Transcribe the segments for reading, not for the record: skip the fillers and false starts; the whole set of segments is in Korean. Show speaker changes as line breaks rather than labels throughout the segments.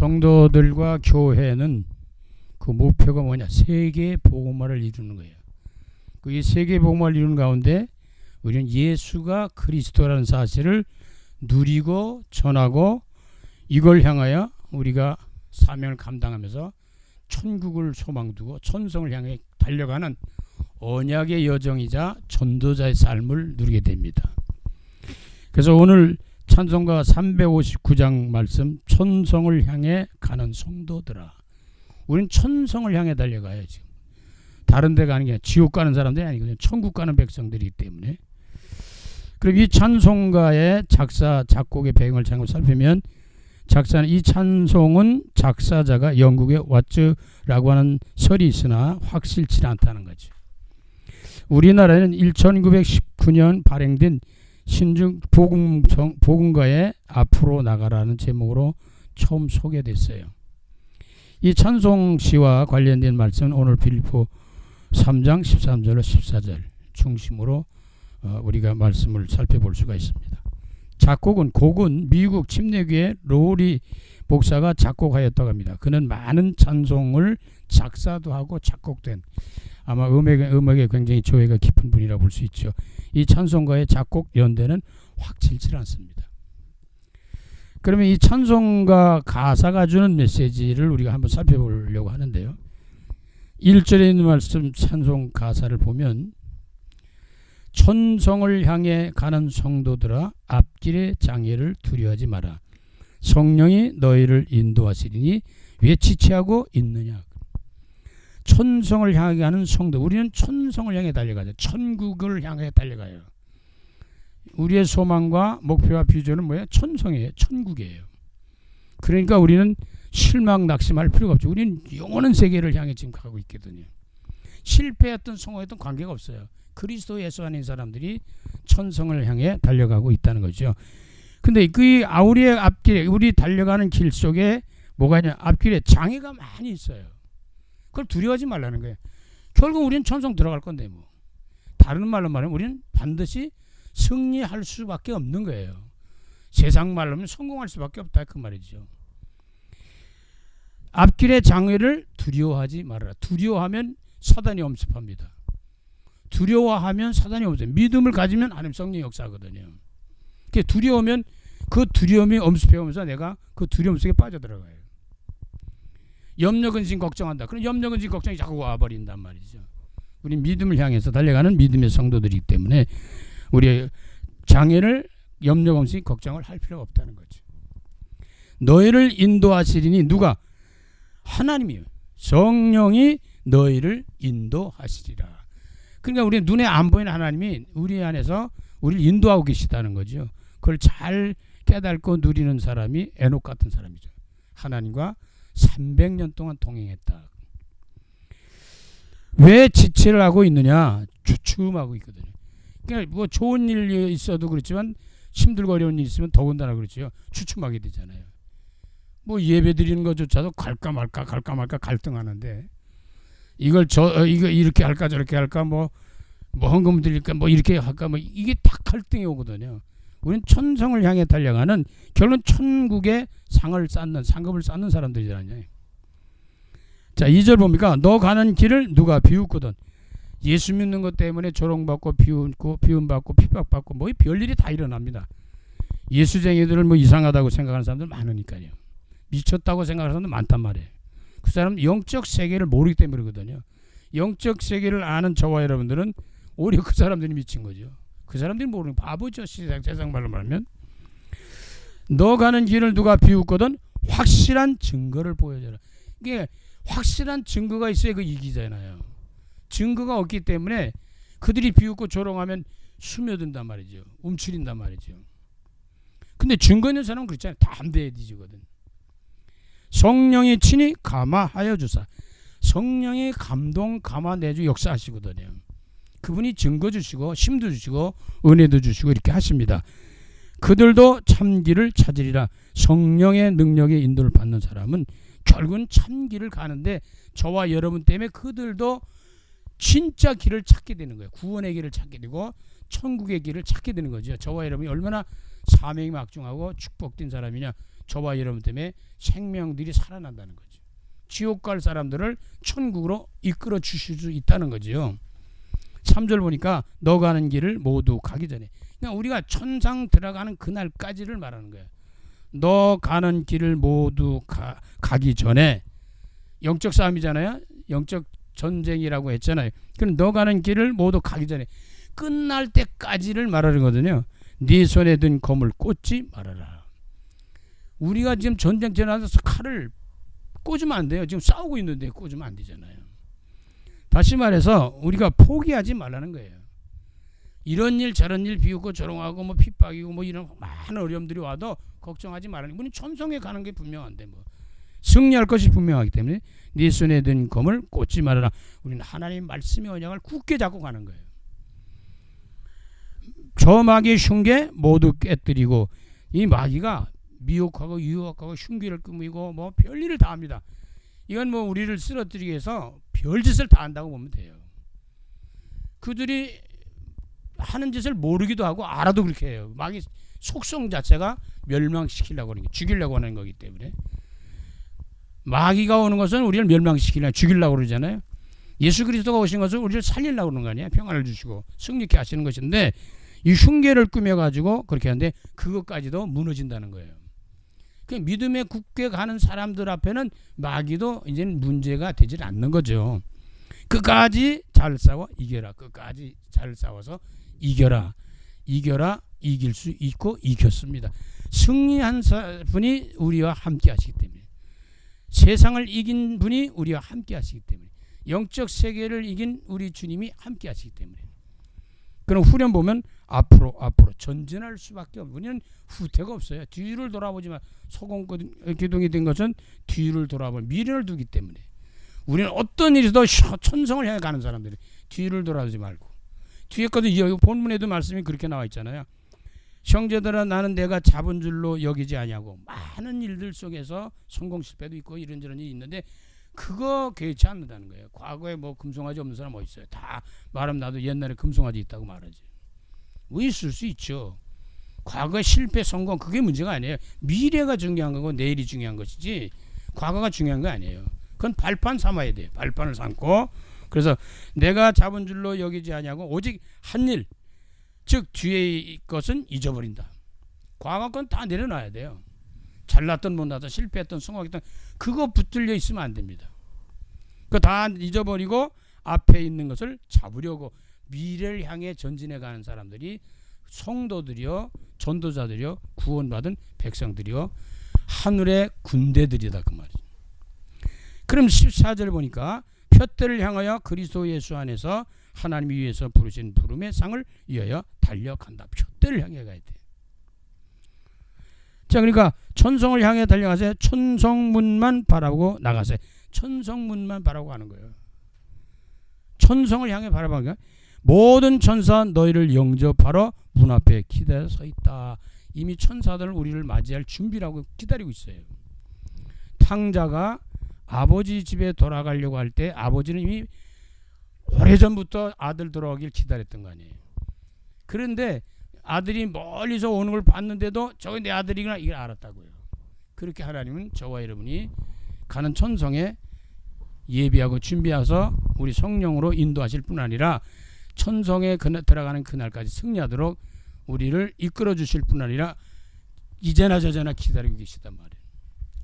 성도들과 교회는 그 목표가 뭐냐? 세계 복음화를 이루는 거예요. 그 세계 복음화를 이루는 가운데 우리는 예수가 그리스도라는 사실을 누리고 전하고 이걸 향하여 우리가 사명을 감당하면서 천국을 소망 두고 천성을 향해 달려가는 언약의 여정이자 전도자의 삶을 누리게 됩니다. 그래서 오늘 찬송가 359장 말씀, 천성을 향해 가는 성도들아. 우린 천성을 향해 달려가요. 지금 다른 데 가는 게 아니라 지옥 가는 사람들이 아니거든요. 천국 가는 백성들이기 때문에. 그럼 이 찬송가의 작사 작곡의 배경을 잠깐 살피면, 작사는 이 찬송은 작사자가 영국의 왓츠라고 하는 설이 있으나 확실치 않다는 거죠. 우리나라에는 1919년 발행된 신중 복음가의 앞으로 나가라는 제목으로 처음 소개됐어요. 이 찬송시와 관련된 말씀은 오늘 빌립보 3장 13절로 14절 중심으로 우리가 말씀을 살펴볼 수가 있습니다. 곡은 미국 침례교회 로리 목사가 작곡하였다고 합니다. 그는 많은 찬송을 작사도 하고 작곡된, 아마 음악에 굉장히 조예가 깊은 분이라고 볼 수 있죠. 이 찬송가의 작곡 연대는 확실치 않습니다. 그러면 이 찬송가 가사가 주는 메시지를 우리가 한번 살펴보려고 하는데요. 1절에 있는 말씀 찬송 가사를 보면, 천성을 향해 가는 성도들아 앞길의 장애를 두려워하지 마라. 성령이 너희를 인도하시리니 왜 지체하고 있느냐. 천성을 향해 가는 성도, 우리는 천성을 향해 달려가죠. 천국을 향해 달려가요. 우리의 소망과 목표와 비전은 뭐예요? 천성이에요. 천국이에요. 그러니까 우리는 실망 낙심할 필요가 없죠. 우리는 영원한 세계를 향해 지금 가고 있거든요. 실패했던 성공했던 관계가 없어요. 그리스도 예수 안에 있는 사람들이 천성을 향해 달려가고 있다는 거죠. 근데 그 우리의 앞길에, 우리 달려가는 길 속에 뭐가 있냐? 앞길에 장애가 많이 있어요. 그걸 두려워하지 말라는 거예요. 결국 우리는 천성 들어갈 건데 뭐. 다른 말로 말하면 우리는 반드시 승리할 수밖에 없는 거예요. 세상 말로 하면 성공할 수밖에 없다 그 말이죠. 앞길의 장애를 두려워하지 말아라. 두려워하면 사단이 엄습합니다. 두려워하면 사단이 엄습해요. 믿음을 가지면 하나님 성령이 역사하거든요. 두려우면 그 두려움이 엄습해오면서 내가 그 두려움 속에 빠져들어가요. 염려 근심 걱정한다. 그럼 염려 근심 걱정이 자꾸 와버린단 말이죠. 우리 믿음을 향해서 달려가는 믿음의 성도들이기 때문에 우리의 장애를 염려 근심 걱정을 할 필요가 없다는 거죠. 너희를 인도하시리니 누가? 하나님이요. 성령이 너희를 인도하시리라. 그러니까 우리 눈에 안 보이는 하나님이 우리 안에서 우리를 인도하고 계시다는 거죠. 그걸 잘 깨닫고 누리는 사람이 에녹 같은 사람이죠. 하나님과 300년 동안 동행했다. 왜 지체를 하고 있느냐? 주춤하고 있거든요. 그러니까 뭐 좋은 일이 있어도 그렇지만 힘들고 어려운 일이 있으면 더군다나 그렇죠. 주춤하게 되잖아요. 뭐 예배 드리는 것조차도 갈까 말까 갈등하는데, 이거 이렇게 할까 저렇게 할까 뭐 헌금 드릴까 뭐 이렇게 할까 뭐 이게 다 갈등이 오거든요. 우리는 천성을 향해 달려가는, 결국은 천국의 상급을 쌓는 사람들이잖아요. 자, 2절 봅니까? 너 가는 길을 누가 비웃거든. 예수 믿는 것 때문에 조롱받고 비움받고 핍박받고 뭐 별일이 다 일어납니다. 예수쟁이들을 뭐 이상하다고 생각하는 사람들 많으니까요. 미쳤다고 생각하는 사람들 많단 말이에요. 그 사람은 영적 세계를 모르기 때문이거든요. 영적 세계를 아는 저와 여러분들은 오히려 그 사람들이 미친 거죠. 그 사람들이 모르는 바보죠. 세상 말로 말하면. 너 가는 길을 누가 비웃거든 확실한 증거를 보여줘라. 이게 확실한 증거가 있어야 그 이기잖아요. 증거가 없기 때문에 그들이 비웃고 조롱하면 스며든단 말이죠. 움츠린단 말이죠. 근데 증거 있는 사람은 그렇잖아요. 담대해 뒤지거든. 성령이 친히 감화하여 주사. 성령이 감동 감화 내주 역사하시거든요. 그분이 증거 주시고 힘도 주시고 은혜도 주시고 이렇게 하십니다. 그들도 참길을 찾으리라. 성령의 능력의 인도를 받는 사람은 결국은 참길을 가는데 저와 여러분 때문에 그들도 진짜 길을 찾게 되는 거예요. 구원의 길을 찾게 되고 천국의 길을 찾게 되는 거죠. 저와 여러분이 얼마나 사명이 막중하고 축복된 사람이냐. 저와 여러분 때문에 생명들이 살아난다는 거죠. 지옥 갈 사람들을 천국으로 이끌어 주실 수 있다는 거죠. 3절 보니까 너 가는 길을 모두 가기 전에, 그러니까 우리가 천상 들어가는 그날까지를 말하는 거예요. 너 가는 길을 모두 가기 전에, 영적 싸움이잖아요. 영적 전쟁이라고 했잖아요. 그럼 너 가는 길을 모두 가기 전에 끝날 때까지를 말하거든요. 네 손에 든 검을 꽂지 말아라. 우리가 지금 전쟁터에 나가서 칼을 꽂으면 안 돼요. 지금 싸우고 있는데 꽂으면 안 되잖아요. 다시 말해서 우리가 포기하지 말라는 거예요. 이런 일 저런 일 비웃고 조롱하고 뭐 핍박이고 뭐 이런 많은 어려움들이 와도 걱정하지 말라는 거예요. 우리는 천성에 가는 게 분명한데 뭐 승리할 것이 분명하기 때문에 네 손에 든 검을 꽂지 말아라. 우리는 하나님 말씀의 언약을 굳게 잡고 가는 거예요. 저 마귀의 흉계 모두 깨뜨리고, 이 마귀가 미혹하고 유혹하고 흉기를 꾸미고 뭐 별일을 다 합니다. 이건 뭐 우리를 쓰러뜨리기 위해서 별짓을 다 한다고 보면 돼요. 그들이 하는 짓을 모르기도 하고 알아도 그렇게 해요. 마귀 속성 자체가 멸망시키려고 하는 게, 죽이려고 하는 거기 때문에. 마귀가 오는 것은 우리를 멸망시키려고, 죽이려고 그러잖아요. 예수 그리스도가 오신 것은 우리를 살리려고 그러는 거 아니에요. 평안을 주시고 승리케 하시는 것인데, 이 흉계를 꾸며가지고 그렇게 하는데 그것까지도 무너진다는 거예요. 그 믿음에 굳게 가는 사람들 앞에는 마귀도 이제는 문제가 되질 않는 거죠. 끝까지 잘 싸워 이겨라. 끝까지 잘 싸워서 이겨라. 이겨라. 이길 수 있고 이겼습니다. 승리한 분이 우리와 함께 하시기 때문에, 세상을 이긴 분이 우리와 함께 하시기 때문에, 영적 세계를 이긴 우리 주님이 함께 하시기 때문에, 그럼 후련 보면 앞으로 전진할 수밖에 없어요. 우리는 후퇴가 없어요. 뒤를 돌아보지만, 소금 기둥이 된 것은 뒤를 돌아볼 미련을 두기 때문에, 우리는 어떤 일이도 천성을 향해 가는 사람들이 뒤를 돌아보지 말고, 뒤에 것도 본문에도 말씀이 그렇게 나와 있잖아요. 형제들아 나는 내가 잡은 줄로 여기지 아니하고, 많은 일들 속에서 성공 실패도 있고 이런저런 일이 있는데 그거 개의치 않는다는 거예요. 과거에 뭐 금송아지 없는 사람 어디 있어요? 다 말하면 나도 옛날에 금송아지 있다고 말하지. 뭐 있을 수 있죠. 과거의 실패 성공 그게 문제가 아니에요. 미래가 중요한 거고 내일이 중요한 것이지 과거가 중요한 거 아니에요. 그건 발판 삼아야 돼요. 발판을 삼고, 그래서 내가 잡은 줄로 여기지 아니하고 오직 한 일, 즉 뒤에 것은 잊어버린다. 과거 건 다 내려놔야 돼요. 잘났던 못났던 실패했던 성공했던 그거 붙들려 있으면 안 됩니다. 그거 다 잊어버리고 앞에 있는 것을 잡으려고 미래를 향해 전진해 가는 사람들이 성도들이요, 전도자들이요, 구원받은 백성들이요, 하늘의 군대들이다 그 말이죠. 그럼 14절 보니까 표대를 향하여 그리스도 예수 안에서 하나님이 위해서 부르신 부름의 상을 위하여 달려간다. 표대를 향해 가야 돼. 자, 그러니까 천성을 향해 달려가세요. 천성문만 바라보고 나가세요. 천성문만 바라보고 가는 거예요. 천성을 향해 바라보는 거예요. 모든 천사 너희를 영접하러 문 앞에 기다려 서 있다. 이미 천사들 우리를 맞이할 준비라고 기다리고 있어요. 탕자가 아버지 집에 돌아가려고 할 때 아버지는 이미 오래전부터 아들 돌아오길 기다렸던 거 아니에요. 그런데 아들이 멀리서 오는 걸 봤는데도 저게 내 아들이구나 이걸 알았다고요. 그렇게 하나님은 저와 여러분이 가는 천성에 예비하고 준비해서 우리 성령으로 인도하실 뿐 아니라 천성에 들어가는 그날까지 승리하도록 우리를 이끌어 주실 뿐 아니라 이제나 저제나 기다리고 계시단 말이에요.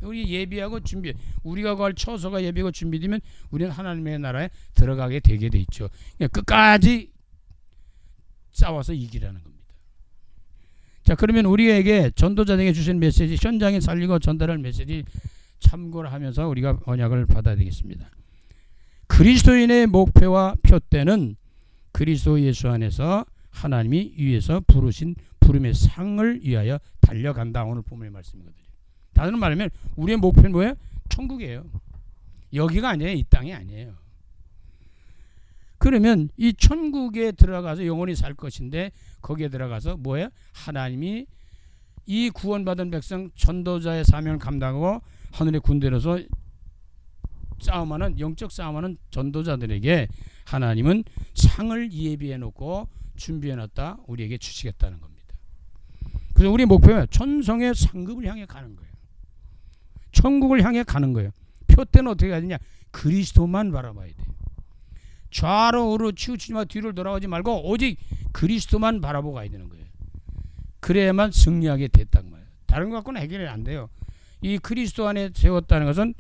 우리 예비하고 준비, 우리가 갈 처소가 예비하고 준비되면 우리는 하나님의 나라에 들어가게 되게 돼 있죠. 그러니까 끝까지 싸워서 이기라는 겁니다. 자, 그러면 우리에게 전도자에게 주신 메시지, 현장에 살리고 전달할 메시지 참고를 하면서 우리가 언약을 받아야 되겠습니다. 그리스도인의 목표와 표대는 그리스도 예수 안에서 하나님이 위에서 부르신 부름의 상을 위하여 달려간다. 오늘 본문의 말씀이거든요. 다른 말하면 우리의 목표는 뭐예요? 천국이에요. 여기가 아니에요. 이 땅이 아니에요. 그러면 이 천국에 들어가서 영원히 살 것인데 거기에 들어가서 뭐예요? 하나님이 이 구원받은 백성 전도자의 사명을 감당하고 하늘의 군대로서 싸움하는 영적 싸움하는 전도자들에게 하나님은 상을 예비해 놓고 준비해 놨다 우리에게 주시겠다는 겁니다. 그래서 우리의 목표는 천성의 상급을 향해 가는 거예요. 천국을 향해 가는 거예요. 표대는 어떻게 해야 되냐? 그리스도만 바라봐야 돼요. 좌로 우로 치우치지 마, 뒤를 돌아오지 말고 오직 그리스도만 바라보고 가야 되는 거예요. 그래야만 승리하게 됐단 말이에요. 다른 것 갖고는 해결이 안 돼요. 이 그리스도 안에 세웠다는 것은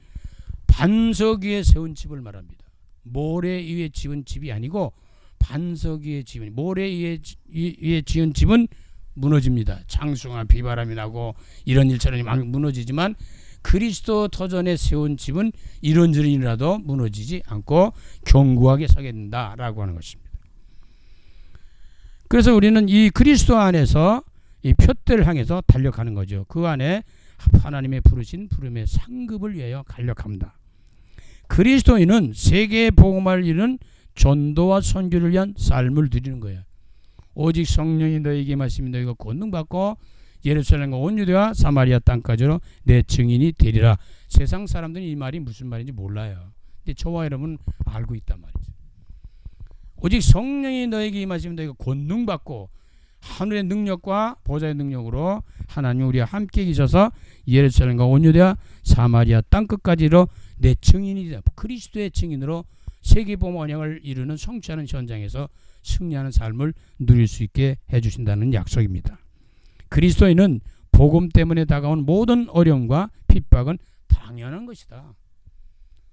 반석 위에 세운 집을 말합니다. 모래 위에 지은 집이 아니고 반석 위에 지은, 모래 위에 지은 집은 무너집니다. 장수나 비바람이 나고 이런 일처럼 막 무너지지만 그리스도 터전에 세운 집은 이런저런 일이라도 무너지지 않고 견고하게 서게 된다라고 하는 것입니다. 그래서 우리는 이 그리스도 안에서 이 표대를 향해서 달려가는 거죠. 그 안에 하나님의 부르신 부름의 상급을 위하여 간력합니다. 그리스도인은 세계의 복음을 이루는 전도와 선교를 위한 삶을 드리는 거예요. 오직 성령이 너에게 말씀이 너희가 권능받고 예루살렘과 온 유대와 사마리아 땅까지로 내 증인이 되리라. 세상 사람들이 이 말이 무슨 말인지 몰라요. 근데 저와 여러분은 알고 있단 말이죠. 오직 성령이 너에게 임하시면 너희가 권능받고 하늘의 능력과 보좌의 능력으로 하나님 우리와 함께 계셔서 예루살렘과 온 유대와 사마리아 땅끝까지로 내 증인이 되라. 그리스도의 증인으로 세계복음 언약을 이루는 성취하는 현장에서 승리하는 삶을 누릴 수 있게 해주신다는 약속입니다. 그리스도인은 복음 때문에 다가온 모든 어려움과 핍박은 당연한 것이다.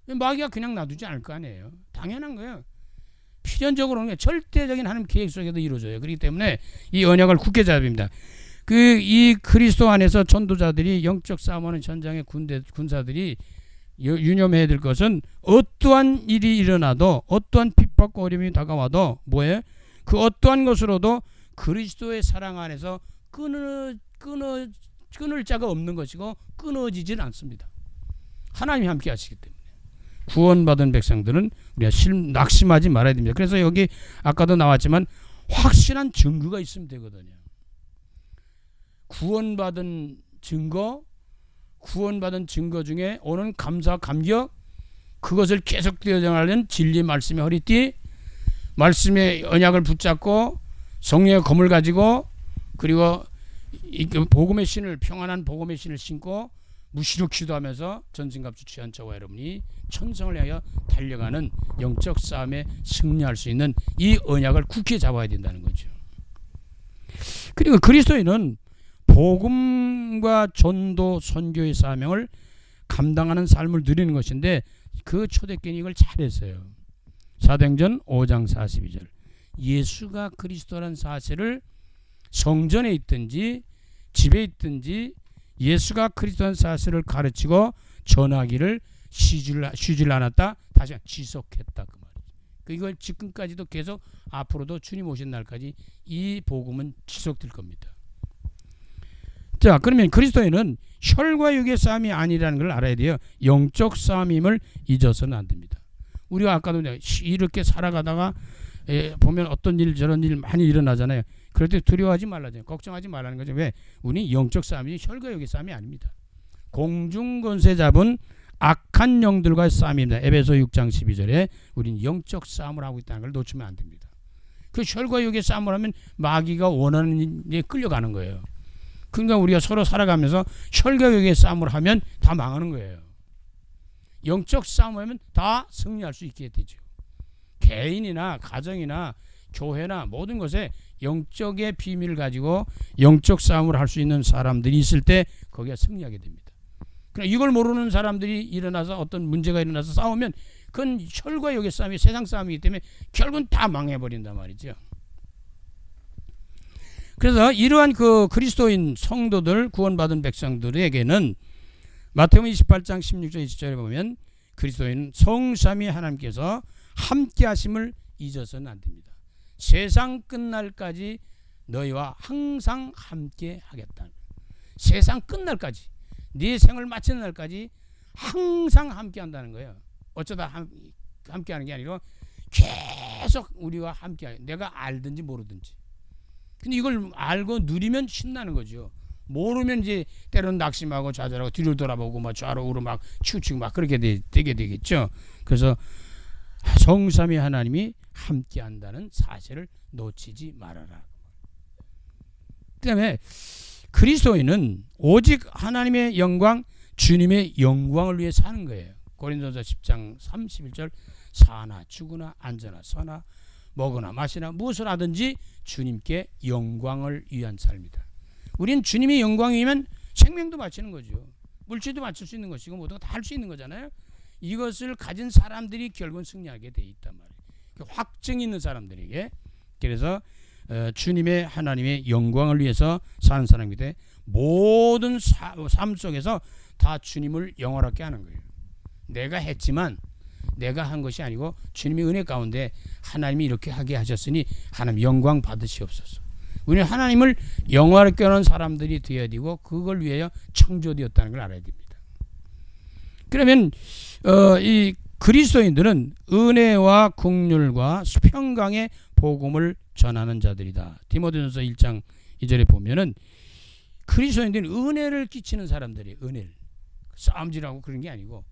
마귀가 그냥 놔두지 않을 거 아니에요. 당연한 거예요. 필연적으로는 절대적인 하나님 계획 속에도 이루어져요. 그렇기 때문에 이 언약을 굳게 잡습니다. 이 그리스도 안에서 전도자들이 영적 싸움하는 현장의 군사들이 유념해야 될 것은 어떠한 일이 일어나도 어떠한 핍박과 어려움이 다가와도 뭐예요? 그 어떠한 것으로도 그리스도의 사랑 안에서 끊을 자가 없는 것이고 끊어지질 않습니다. 하나님이 함께 하시기 때문에 구원받은 백성들은 우리가 낙심하지 말아야 됩니다. 그래서 여기 아까도 나왔지만 확실한 증거가 있으면 되거든요. 구원받은 증거 중에 오는 감사 감격, 그것을 계속 되어져가는 진리 말씀의 허리띠, 말씀의 언약을 붙잡고 성령의 검을 가지고 그리고 복음의 신을, 평안한 복음의 신을 신고 무시로 기도하면서 전신갑주 취한 저와 여러분이 천성을 향하여 달려가는 영적 싸움에 승리할 수 있는 이 언약을 굳게 잡아야 된다는 거죠. 그리고 그리스도인은 복음과 전도 선교의 사명을 감당하는 삶을 누리는 것인데 그 초대교인이 이걸 잘했어요. 사도행전 5장 42절 예수가 그리스도라는 사실을 성전에 있든지 집에 있든지 예수가 그리스도라는 사실을 가르치고 전하기를 쉬질 않았다. 다시 지속했다 그 말이죠. 이걸 지금까지도 계속 앞으로도 주님 오신 날까지 이 복음은 지속될 겁니다. 자, 그러면 그리스도인은 혈과 육의 싸움이 아니라는 걸 알아야 돼요. 영적 싸움임을 잊어서는 안 됩니다. 우리가 아까도 이렇게 살아가다가 보면 어떤 일 저런 일 많이 일어나잖아요. 그럴 때 두려워하지 말라잖아요. 걱정하지 말라는 거죠. 왜? 우리는 영적 싸움이 혈과 육의 싸움이 아닙니다. 공중권세 잡은 악한 영들과의 싸움입니다. 에베소 6장 12절에 우리는 영적 싸움을 하고 있다는 걸 놓치면 안 됩니다. 그 혈과 육의 싸움을 하면 마귀가 원하는 일에 끌려가는 거예요. 그러니까 우리가 서로 살아가면서 혈과 육의 싸움을 하면 다 망하는 거예요. 영적 싸움을 하면 다 승리할 수 있게 되죠. 개인이나 가정이나 교회나 모든 것에 영적의 비밀을 가지고 영적 싸움을 할 수 있는 사람들이 있을 때 거기가 승리하게 됩니다. 그러나 이걸 모르는 사람들이 일어나서 어떤 문제가 일어나서 싸우면 그건 혈과 육의 싸움이 세상 싸움이기 때문에 결국은 다 망해버린단 말이죠. 그래서 이러한 그 그리스도인 성도들 구원받은 백성들에게는 마태복음 28장 16절 20절에 보면 그리스도인 성삼위 하나님께서 함께 하심을 잊어서는 안 됩니다. 세상 끝날까지 너희와 항상 함께 하겠다. 세상 끝날까지 네 생을 마치는 날까지 항상 함께 한다는 거예요. 어쩌다 함께 하는 게 아니고 계속 우리와 함께 하게. 내가 알든지 모르든지. 근데 이걸 알고 누리면 신나는 거죠. 모르면 이제 때로는 낙심하고 좌절하고 뒤를 돌아보고 막 좌로 우로 막 치우치고 막 그렇게 되게 되겠죠. 그래서 성삼위 하나님이 함께 한다는 사실을 놓치지 말아라. 그 다음에 그리스도인은 오직 하나님의 영광 주님의 영광을 위해 사는 거예요. 고린도전서 10장 31절 사나 죽으나 앉으나 서나 먹으나 마시나 무엇을 하든지 주님께 영광을 위한 삶이다. 우리는 주님의 영광이면 생명도 바치는 거죠. 물질도 바칠 수 있는 것이고 모든 거 다 할 수 있는 거잖아요. 이것을 가진 사람들이 결국은 승리하게 돼 있단 말이에요. 확증 있는 사람들에게. 그래서 주님의 하나님의 영광을 위해서 사는 사람이 돼 모든 삶 속에서 다 주님을 영원하게 하는 거예요. 내가 했지만 내가 한 것이 아니고 주님의 은혜 가운데 하나님이 이렇게 하게 하셨으니 하나님 영광 받으시옵소서. 우리는 하나님을 영원하게 하는 사람들이 되어야 되고 그걸 위하여 창조되었다는 걸 알아야 됩니다. 그러면 이 그리스도인들은 은혜와 긍휼과 평강의 복음을 전하는 자들이다. 디모데전서 1장 2절에 보면은 그리스도인들은 은혜를 끼치는 사람들이에요. 은혜를. 싸움질하고 그런 게 아니고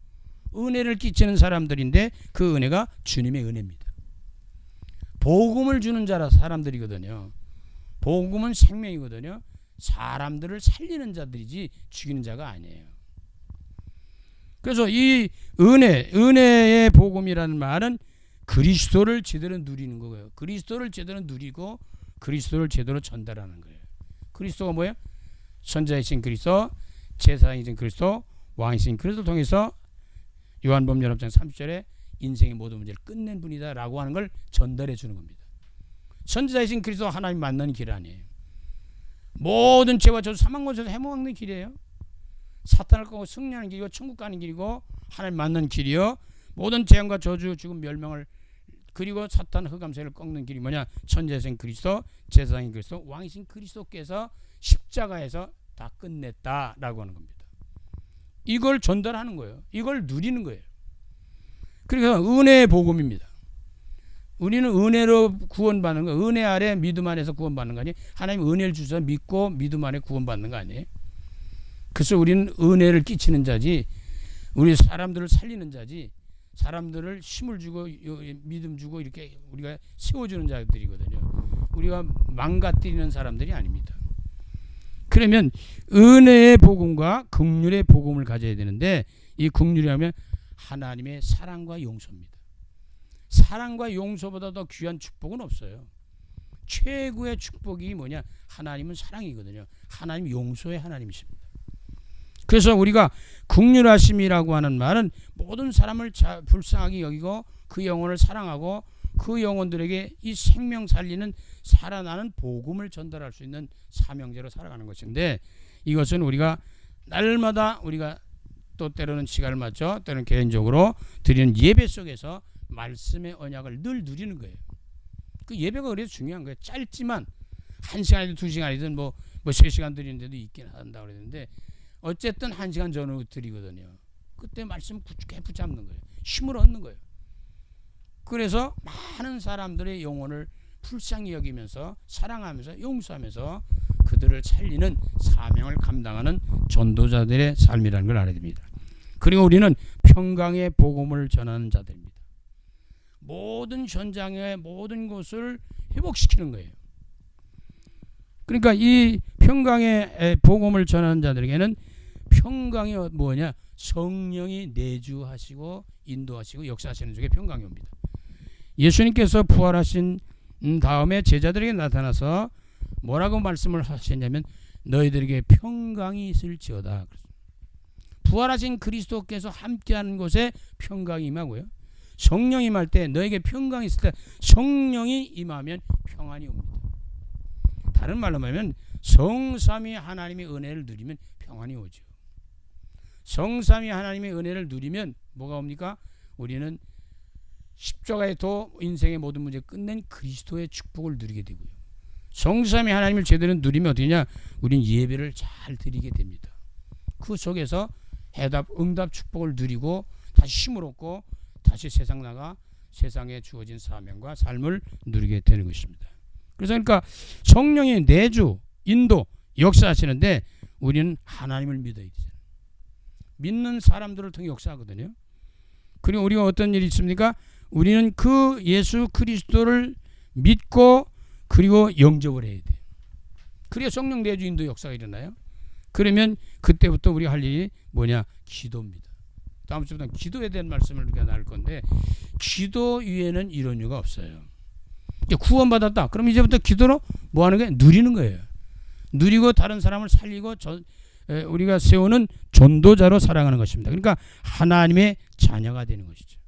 은혜를 끼치는 사람들인데 그 은혜가 주님의 은혜입니다. 복음을 주는 자라 사람들이거든요. 복음은 생명이거든요. 사람들을 살리는 자들이지 죽이는 자가 아니에요. 그래서 이 은혜의 복음이라는 말은 그리스도를 제대로 누리는 거예요. 그리스도를 제대로 누리고 그리스도를 제대로 전달하는 거예요. 그리스도가 뭐예요? 선자이신 그리스도, 제사장이신 그리스도, 왕이신 그리스도를 통해서 요한복음 11장 30절에 인생의 모든 문제를 끝낸 분이다 라고 하는 걸 전달해 주는 겁니다. 선지자이신 그리스도 하나님 만나는 길 아니에요. 모든 죄와 저주 사망 곳에서 해먹는 길이에요. 사탄을 꺾고 승리하는 길이고 천국 가는 길이고 하나님 만나는 길이요. 모든 재앙과 저주 죽음 멸망을 그리고 사탄 흑암세를 꺾는 길이 뭐냐? 선지자이신 그리스도, 제사장인 그리스도, 왕이신 그리스도께서 십자가에서 다 끝냈다라고 하는 겁니다. 이걸 전달하는 거예요. 이걸 누리는 거예요. 그래서 은혜의 복음입니다. 우리는 은혜로 구원받는 거, 은혜 아래 믿음 안에서 구원받는 거 아니에요? 하나님 은혜를 주셔서 믿고 믿음 안에 구원받는 거 아니에요? 그래서 우리는 은혜를 끼치는 자지, 우리 사람들을 살리는 자지, 사람들을 힘을 주고 믿음 주고 이렇게 우리가 세워주는 자들이거든요. 우리가 망가뜨리는 사람들이 아닙니다. 그러면 은혜의 복음과 긍휼의 복음을 가져야 되는데 이 긍휼이라면 하나님의 사랑과 용서입니다. 사랑과 용서보다 더 귀한 축복은 없어요. 최고의 축복이 뭐냐? 하나님은 사랑이거든요. 하나님 용서의 하나님이십니다. 그래서 우리가 긍휼하심이라고 하는 말은 모든 사람을 불쌍하게 여기고 그 영혼을 사랑하고 그 영혼들에게 이 생명 살리는 살아나는 복음을 전달할 수 있는 사명제로 살아가는 것인데 이것은 우리가 날마다 우리가 또 때로는 시간을 맞춰 때로는 개인적으로 드리는 예배 속에서 말씀의 언약을 늘 누리는 거예요. 그 예배가 그래서 중요한 거예요. 짧지만 1시간이든 2시간이든 뭐 3시간 드리는 데도 있긴 한다고 그랬는데 어쨌든 1시간 전후 드리거든요. 그때 말씀 굳게 붙잡는 거예요. 힘을 얻는 거예요. 그래서 많은 사람들의 영혼을 불쌍히 여기면서 사랑하면서 용서하면서 그들을 살리는 사명을 감당하는 전도자들의 삶이라는 걸 알아야 됩니다. 그리고 우리는 평강의 복음을 전하는 자들입니다. 모든 현장의 모든 것을 회복시키는 거예요. 그러니까 이 평강의 복음을 전하는 자들에게는 평강이 뭐냐? 성령이 내주하시고 인도하시고 역사하시는 쪽에 평강이 옵니다. 예수님께서 부활하신 다음에 제자들에게 나타나서 뭐라고 말씀을 하셨냐면 너희들에게 평강이 있을지어다. 부활하신 그리스도께서 함께하는 곳에 평강이 임하고요. 성령이 임할 때 너에게 평강이 있을 때 성령이 임하면 평안이 옵니다. 다른 말로 말하면 성삼위 하나님의 은혜를 누리면 평안이 오죠. 성삼위 하나님의 은혜를 누리면 뭐가 옵니까? 우리는 십자가의 도 인생의 모든 문제 끝낸 그리스도의 축복을 누리게 되고요. 성삼위 하나님을 제대로 누리면 어디냐? 우리는 예배를 잘 드리게 됩니다. 그 속에서 해답 응답 축복을 누리고 다시 힘을 얻고 다시 세상 나가 세상에 주어진 사명과 삶을 누리게 되는 것입니다. 그래서 그러니까 성령의 내주, 인도, 역사하시는데 우리는 하나님을 믿어야 되잖아요. 믿는 사람들을 통해 역사하거든요. 그리고 우리가 어떤 일이 있습니까? 우리는 그 예수 그리스도를 믿고 그리고 영접을 해야 돼요. 그래야 성령 내주 인도 역사가 일어나요. 그러면 그때부터 우리가 할 일이 뭐냐? 기도입니다. 다음 주부터 기도에 대한 말씀을 우리가 나눌 건데, 기도 위에는 이런 이유가 없어요. 이제 구원받았다. 그럼 이제부터 기도로 뭐 하는 거예요? 누리는 거예요. 누리고 다른 사람을 살리고 우리가 세우는 전도자로 살아가는 것입니다. 그러니까 하나님의 자녀가 되는 것이죠.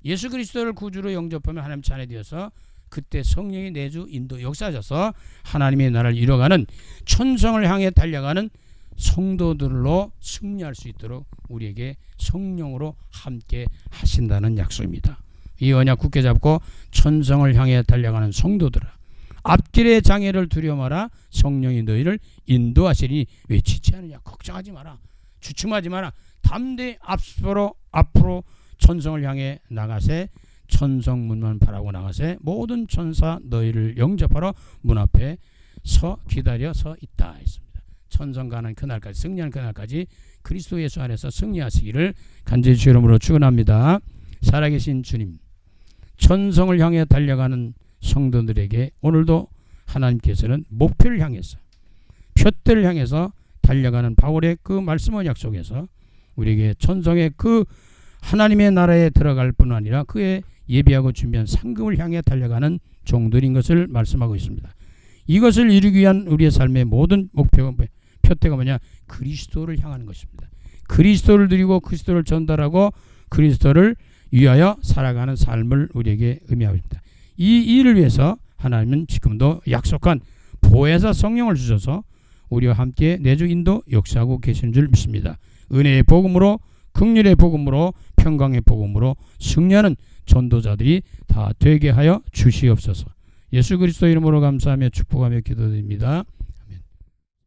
예수 그리스도를 구주로 영접하면 하나님 자녀 되어서 그때 성령이 내주 인도 역사하셔서 하나님의 나라를 이뤄가는, 천성을 향해 달려가는 성도들로 승리할 수 있도록 우리에게 성령으로 함께 하신다는 약속입니다. 이 언약 굳게 잡고 천성을 향해 달려가는 성도들아, 앞길의 장애를 두려워 마라. 성령이 너희를 인도하시리니 외치지 않느냐. 걱정하지 마라. 주춤하지 마라. 담대히 앞으로 천성을 향해 나가세. 천성문만 바라고 나가세. 모든 천사 너희를 영접하러 문 앞에 기다려 서 있다 했습니다. 천성 가는 그날까지, 승리하는 그날까지 그리스도 예수 안에서 승리하시기를 간절히 주의 이름으로 축원합니다. 살아계신 주님, 천성을 향해 달려가는 성도들에게 오늘도 하나님께서는 목표를 향해서, 표대를 향해서 달려가는 바울의 그 말씀과 약속에서 우리에게 천성의 그 하나님의 나라에 들어갈 뿐 아니라 그의 예비하고 준비한 상급을 향해 달려가는 종들인 것을 말씀하고 있습니다. 이것을 이루기 위한 우리의 삶의 모든 목표가, 표대가 뭐냐? 그리스도를 향하는 것입니다. 그리스도를 누리고 그리스도를 전달하고 그리스도를 위하여 살아가는 삶을 우리에게 의미하고 있습니다. 이 일을 위해서 하나님은 지금도 약속한 보혜사 성령을 주셔서 우리와 함께 내주 인도 역사하고 계시는 줄 믿습니다. 은혜의 복음으로, 긍휼의 복음으로, 평강의 복음으로 승리하는 전도자들이 다 되게 하여 주시옵소서. 예수 그리스도 이름으로 감사하며 축복하며 기도드립니다.